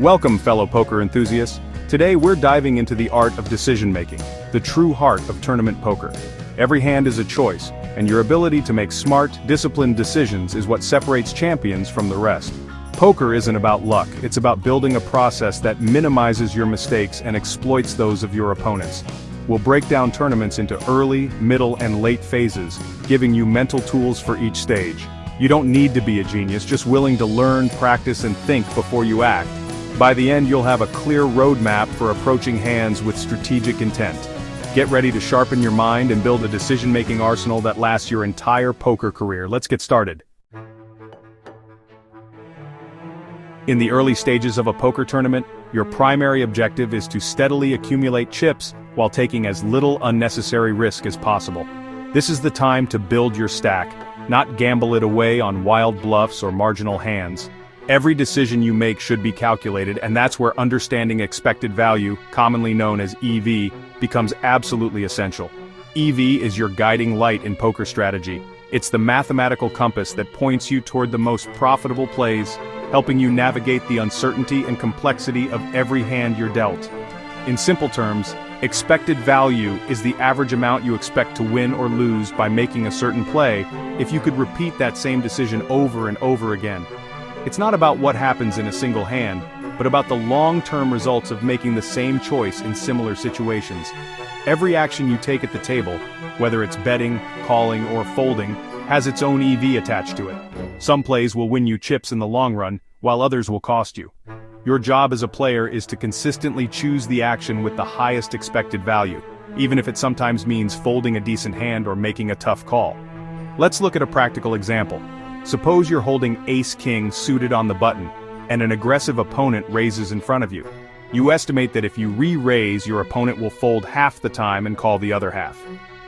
Welcome, fellow poker enthusiasts. Today we're diving into the art of decision-making, the true heart of tournament poker. Every hand is a choice, and your ability to make smart, disciplined decisions is what separates champions from the rest. Poker isn't about luck, it's about building a process that minimizes your mistakes and exploits those of your opponents. We'll break down tournaments into early, middle, and late phases, giving you mental tools for each stage. You don't need to be a genius, just willing to learn, practice, and think before you act. By the end, you'll have a clear roadmap for approaching hands with strategic intent. Get ready to sharpen your mind and build a decision-making arsenal that lasts your entire poker career. Let's get started. In the early stages of a poker tournament, your primary objective is to steadily accumulate chips while taking as little unnecessary risk as possible. This is the time to build your stack, not gamble it away on wild bluffs or marginal hands. Every decision you make should be calculated, and that's where understanding expected value, commonly known as EV, becomes absolutely essential. EV is your guiding light in poker strategy. It's the mathematical compass that points you toward the most profitable plays, helping you navigate the uncertainty and complexity of every hand you're dealt. In simple terms, expected value is the average amount you expect to win or lose by making a certain play if you could repeat that same decision over and over again. It's not about what happens in a single hand, but about the long-term results of making the same choice in similar situations. Every action you take at the table, whether it's betting, calling, or folding, has its own EV attached to it. Some plays will win you chips in the long run, while others will cost you. Your job as a player is to consistently choose the action with the highest expected value, even if it sometimes means folding a decent hand or making a tough call. Let's look at a practical example. Suppose you're holding ace-king suited on the button, and an aggressive opponent raises in front of you. You estimate that if you re-raise, your opponent will fold half the time and call the other half.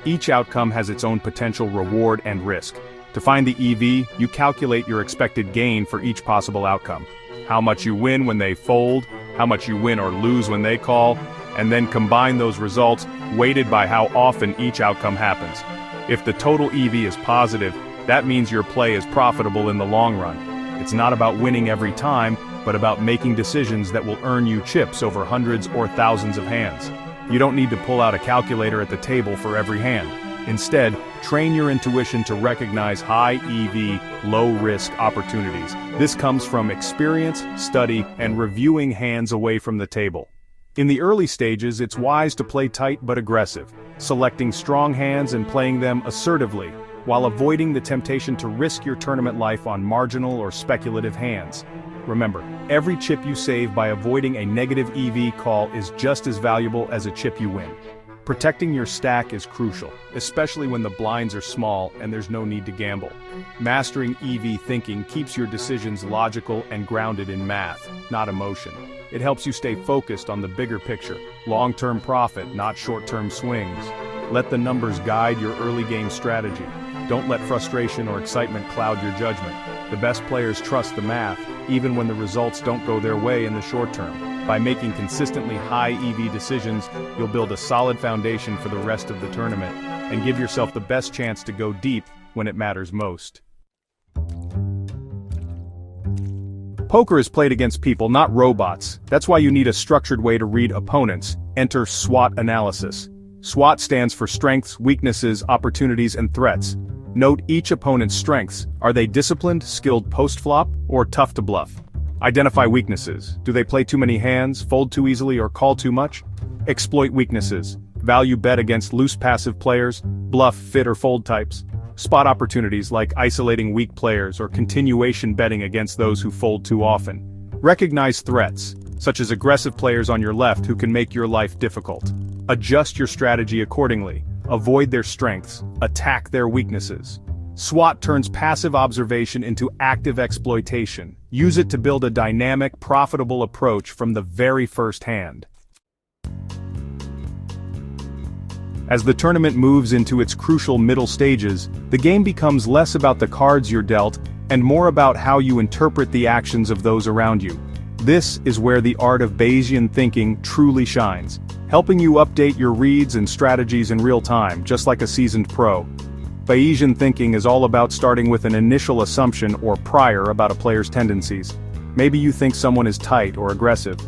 Each outcome has its own potential reward and risk. To find the EV, you calculate your expected gain for each possible outcome. How much you win when they fold, how much you win or lose when they call, and then combine those results, weighted by how often each outcome happens. If the total EV is positive, that means your play is profitable in the long run. It's not about winning every time, but about making decisions that will earn you chips over hundreds or thousands of hands. You don't need to pull out a calculator at the table for every hand. Instead, train your intuition to recognize high EV, low-risk opportunities. This comes from experience, study, and reviewing hands away from the table. In the early stages, it's wise to play tight but aggressive, selecting strong hands and playing them assertively, while avoiding the temptation to risk your tournament life on marginal or speculative hands. Remember, every chip you save by avoiding a negative EV call is just as valuable as a chip you win. Protecting your stack is crucial, especially when the blinds are small and there's no need to gamble. Mastering EV thinking keeps your decisions logical and grounded in math, not emotion. It helps you stay focused on the bigger picture, long-term profit, not short-term swings. Let the numbers guide your early game strategy. Don't let frustration or excitement cloud your judgment. The best players trust the math, even when the results don't go their way in the short term. By making consistently high EV decisions, you'll build a solid foundation for the rest of the tournament, and give yourself the best chance to go deep when it matters most. Poker is played against people, not robots. That's why you need a structured way to read opponents. Enter SWOT analysis. SWOT stands for strengths, weaknesses, opportunities, and threats. Note each opponent's strengths. Are they disciplined, skilled post-flop, or tough to bluff? Identify weaknesses. Do they play too many hands, fold too easily, or call too much? Exploit weaknesses. Value bet against loose passive players, bluff, fit, or fold types. Spot opportunities like isolating weak players or continuation betting against those who fold too often. Recognize threats, such as aggressive players on your left who can make your life difficult. Adjust your strategy accordingly. Avoid their strengths, attack their weaknesses. SWOT turns passive observation into active exploitation. Use it to build a dynamic, profitable approach from the very first hand. As the tournament moves into its crucial middle stages, the game becomes less about the cards you're dealt, and more about how you interpret the actions of those around you. This is where the art of Bayesian thinking truly shines, helping you update your reads and strategies in real time, just like a seasoned pro. Bayesian thinking is all about starting with an initial assumption or prior about a player's tendencies. Maybe you think someone is tight or aggressive.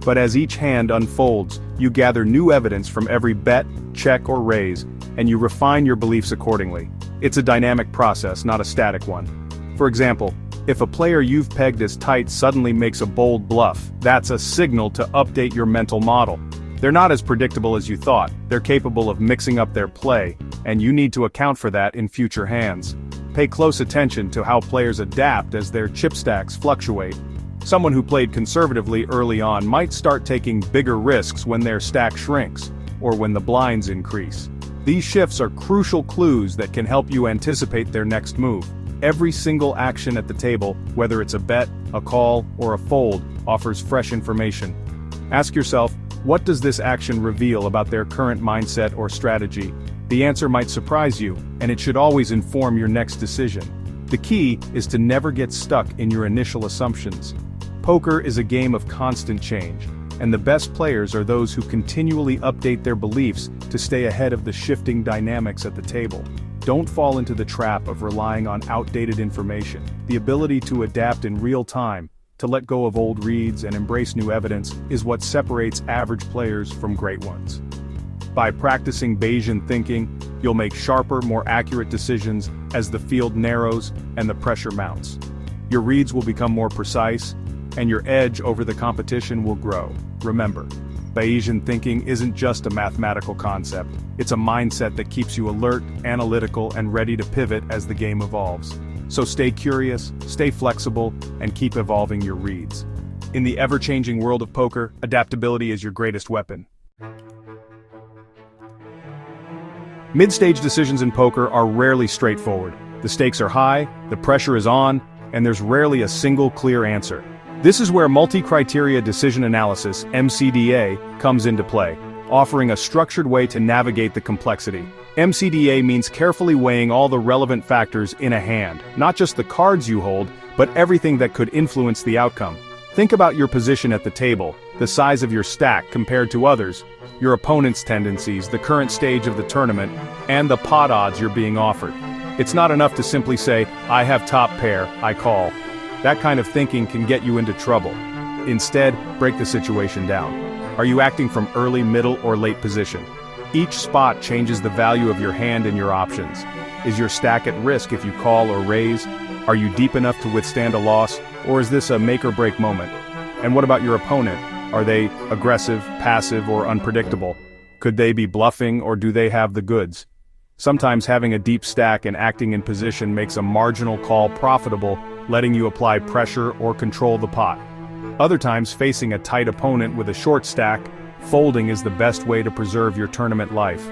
But as each hand unfolds, you gather new evidence from every bet, check or raise, and you refine your beliefs accordingly. It's a dynamic process, not a static one. For example, if a player you've pegged as tight suddenly makes a bold bluff, that's a signal to update your mental model. They're not as predictable as you thought, they're capable of mixing up their play, and you need to account for that in future hands. Pay close attention to how players adapt as their chip stacks fluctuate. Someone who played conservatively early on might start taking bigger risks when their stack shrinks, or when the blinds increase. These shifts are crucial clues that can help you anticipate their next move. Every single action at the table, whether it's a bet, a call, or a fold, offers fresh information. Ask yourself, what does this action reveal about their current mindset or strategy? The answer might surprise you, and it should always inform your next decision. The key is to never get stuck in your initial assumptions. Poker is a game of constant change, and the best players are those who continually update their beliefs to stay ahead of the shifting dynamics at the table. Don't fall into the trap of relying on outdated information. The ability to adapt in real time, to let go of old reads and embrace new evidence, is what separates average players from great ones. By practicing Bayesian thinking, you'll make sharper, more accurate decisions as the field narrows and the pressure mounts. Your reads will become more precise, and your edge over the competition will grow. Remember, Bayesian thinking isn't just a mathematical concept, it's a mindset that keeps you alert, analytical, and ready to pivot as the game evolves. So stay curious, stay flexible, and keep evolving your reads. In the ever-changing world of poker, adaptability is your greatest weapon. Mid-stage decisions in poker are rarely straightforward. The stakes are high, the pressure is on, and there's rarely a single clear answer. This is where multi-criteria decision analysis, MCDA, comes into play, offering a structured way to navigate the complexity. MCDA means carefully weighing all the relevant factors in a hand, not just the cards you hold, but everything that could influence the outcome. Think about your position at the table, the size of your stack compared to others, your opponent's tendencies, the current stage of the tournament, and the pot odds you're being offered. It's not enough to simply say, I have top pair, I call. That kind of thinking can get you into trouble. Instead, break the situation down. Are you acting from early, middle, or late position? Each spot changes the value of your hand and your options. Is your stack at risk if you call or raise? Are you deep enough to withstand a loss, or is this a make-or-break moment? And what about your opponent? Are they aggressive, passive, or unpredictable? Could they be bluffing, or do they have the goods? Sometimes having a deep stack and acting in position makes a marginal call profitable, letting you apply pressure or control the pot. Other times, facing a tight opponent with a short stack, folding is the best way to preserve your tournament life.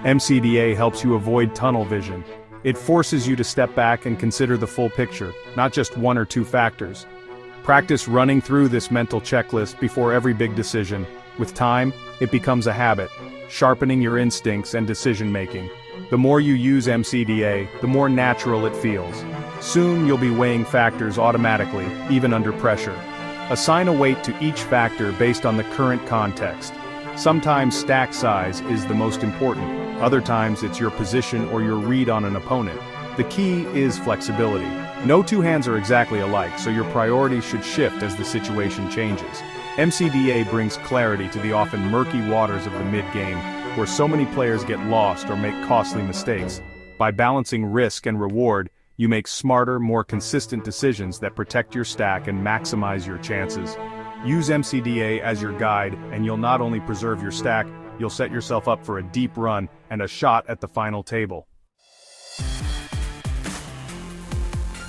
MCDA helps you avoid tunnel vision. It forces you to step back and consider the full picture, not just one or two factors. Practice running through this mental checklist before every big decision. With time, it becomes a habit, sharpening your instincts and decision-making. The more you use MCDA, the more natural it feels. Soon you'll be weighing factors automatically, even under pressure. Assign a weight to each factor based on the current context. Sometimes stack size is the most important, other times it's your position or your read on an opponent. The key is flexibility. No two hands are exactly alike, so your priorities should shift as the situation changes. MCDA brings clarity to the often murky waters of the mid-game, where so many players get lost or make costly mistakes. By balancing risk and reward, you make smarter, more consistent decisions that protect your stack and maximize your chances. Use MCDA as your guide, and you'll not only preserve your stack, you'll set yourself up for a deep run and a shot at the final table.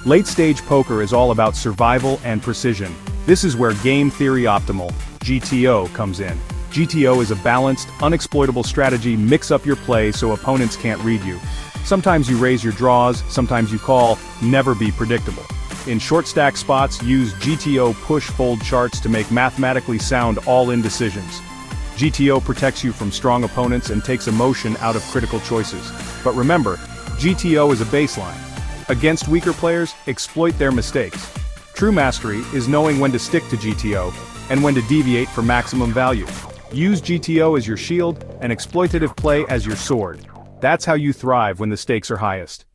Late-stage poker is all about survival and precision. This is where Game Theory Optimal, GTO, comes in. GTO is a balanced, unexploitable strategy. Mix up your play so opponents can't read you. Sometimes you raise your draws, sometimes you call. Never be predictable. In short stack spots, use GTO push-fold charts to make mathematically sound all-in decisions. GTO protects you from strong opponents and takes emotion out of critical choices. But remember, GTO is a baseline. Against weaker players, exploit their mistakes. True mastery is knowing when to stick to GTO and when to deviate for maximum value. Use GTO as your shield and exploitative play as your sword. That's how you thrive when the stakes are highest.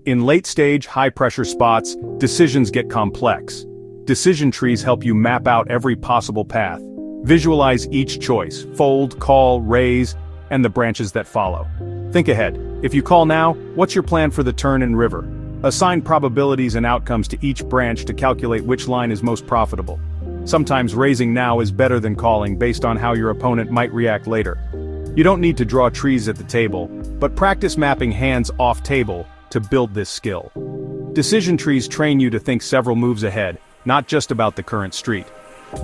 In late-stage, high-pressure spots, decisions get complex. Decision trees help you map out every possible path. Visualize each choice, fold, call, raise, and the branches that follow. Think ahead. If you call now, what's your plan for the turn and river? Assign probabilities and outcomes to each branch to calculate which line is most profitable. Sometimes raising now is better than calling based on how your opponent might react later. You don't need to draw trees at the table, but practice mapping hands off table to build this skill. Decision trees train you to think several moves ahead, not just about the current street.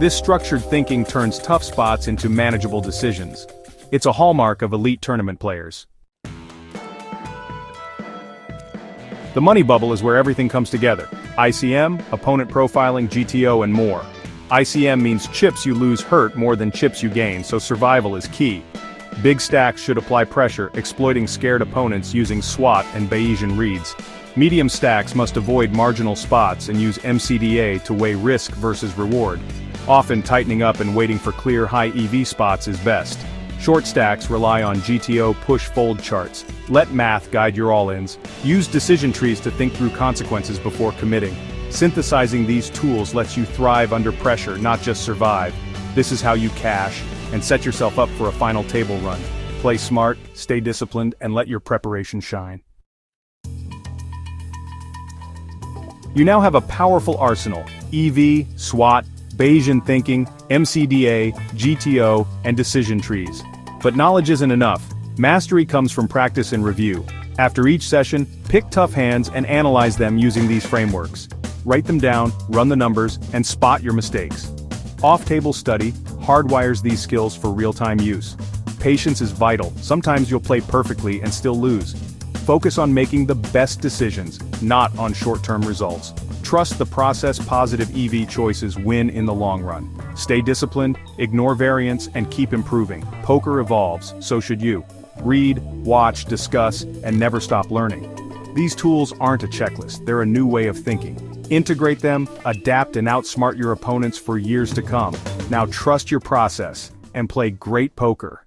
This structured thinking turns tough spots into manageable decisions. It's a hallmark of elite tournament players. The money bubble is where everything comes together. ICM, opponent profiling, GTO, and more. ICM means chips you lose hurt more than chips you gain, so survival is key. Big stacks should apply pressure, exploiting scared opponents using SWAT and Bayesian reads. Medium stacks must avoid marginal spots and use MCDA to weigh risk versus reward. Often tightening up and waiting for clear high EV spots is best. Short stacks rely on GTO push-fold charts. Let math guide your all-ins. Use decision trees to think through consequences before committing. Synthesizing these tools lets you thrive under pressure, not just survive. This is how you cash and set yourself up for a final table run. Play smart, stay disciplined, and let your preparation shine. You now have a powerful arsenal: EV, SWAT, Bayesian thinking, MCDA, GTO, and decision trees. But knowledge isn't enough. Mastery comes from practice and review. After each session, pick tough hands and analyze them using these frameworks. Write them down, run the numbers, and spot your mistakes. Off-table study hardwires these skills for real-time use. Patience is vital. Sometimes you'll play perfectly and still lose. Focus on making the best decisions, not on short-term results. Trust the process. Positive EV choices win in the long run. Stay disciplined, ignore variance, and keep improving. Poker evolves, so should you. Read, watch, discuss, and never stop learning. These tools aren't a checklist, they're a new way of thinking. Integrate them, adapt, and outsmart your opponents for years to come. Now trust your process and play great poker.